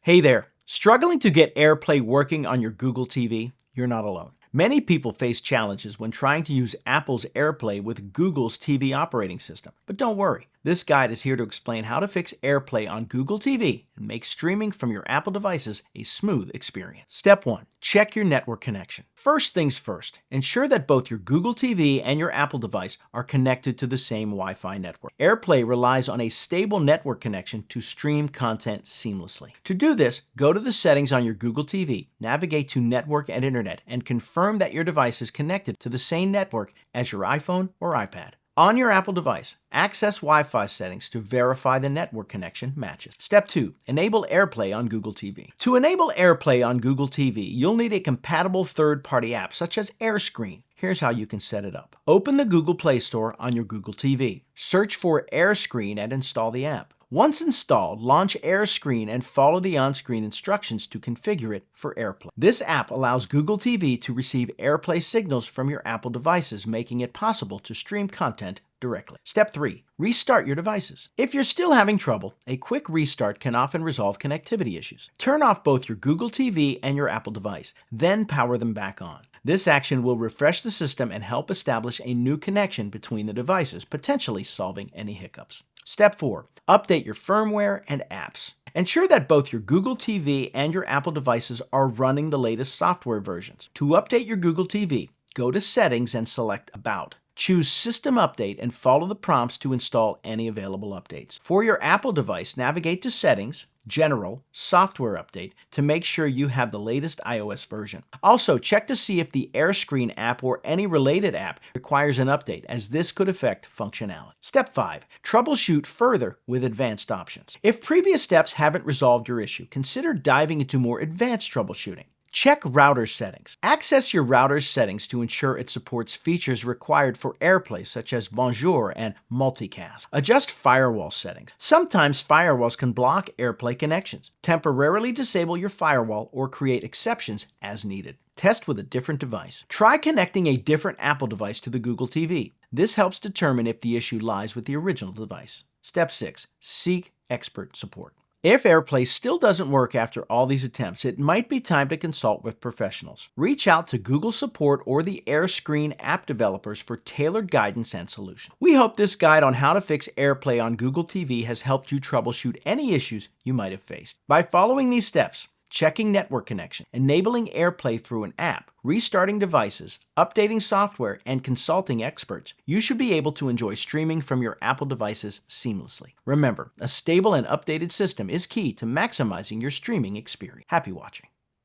Hey there! Struggling to get AirPlay working on your Google TV? You're not alone. Many people face challenges when trying to use Apple's AirPlay with Google's TV operating system. But don't worry, this guide is here to explain how to fix AirPlay on Google TV and make streaming from your Apple devices a smooth experience. Step 1. Check your network connection. First things first, ensure that both your Google TV and your Apple device are connected to the same Wi-Fi network. AirPlay relies on a stable network connection to stream content seamlessly. To do this, go to the settings on your Google TV, navigate to Network and Internet, and confirm that your device is connected to the same network as your iPhone or iPad. On your Apple device, access Wi-Fi settings to verify the network connection matches. Step 2. Enable AirPlay on Google TV. To enable AirPlay on Google TV, you'll need a compatible third-party app such as AirScreen. Here's how you can set it up. Open the Google Play Store on your Google TV. Search for AirScreen and install the app. Once installed, launch AirScreen and follow the on-screen instructions to configure it for AirPlay. This app allows Google TV to receive AirPlay signals from your Apple devices, making it possible to stream content directly. Step 3. Restart your devices. If you're still having trouble, a quick restart can often resolve connectivity issues. Turn off both your Google TV and your Apple device, then power them back on. This action will refresh the system and help establish a new connection between the devices, potentially solving any hiccups. Step 4. Update your firmware and apps. Ensure that both your Google TV and your Apple devices are running the latest software versions. To update your Google TV, go to Settings and select About. Choose System Update and follow the prompts to install any available updates. For your Apple device, navigate to Settings, General, Software Update to make sure you have the latest iOS version. Also, check to see if the AirScreen app or any related app requires an update, as this could affect functionality. Step 5. Troubleshoot further with advanced options. If previous steps haven't resolved your issue, consider diving into more advanced troubleshooting. Check router settings. Access your router's settings to ensure it supports features required for AirPlay such as Bonjour and Multicast. Adjust firewall settings. Sometimes firewalls can block AirPlay connections. Temporarily disable your firewall or create exceptions as needed. Test with a different device. Try connecting a different Apple device to the Google TV. This helps determine if the issue lies with the original device. Step 6. Seek expert support. If AirPlay still doesn't work after all these attempts, it might be time to consult with professionals. Reach out to Google Support or the AirScreen app developers for tailored guidance and solutions. We hope this guide on how to fix AirPlay on Google TV has helped you troubleshoot any issues you might have faced. By following these steps, checking network connection, enabling AirPlay through an app, restarting devices, updating software, and consulting experts, you should be able to enjoy streaming from your Apple devices seamlessly. Remember, a stable and updated system is key to maximizing your streaming experience. Happy watching.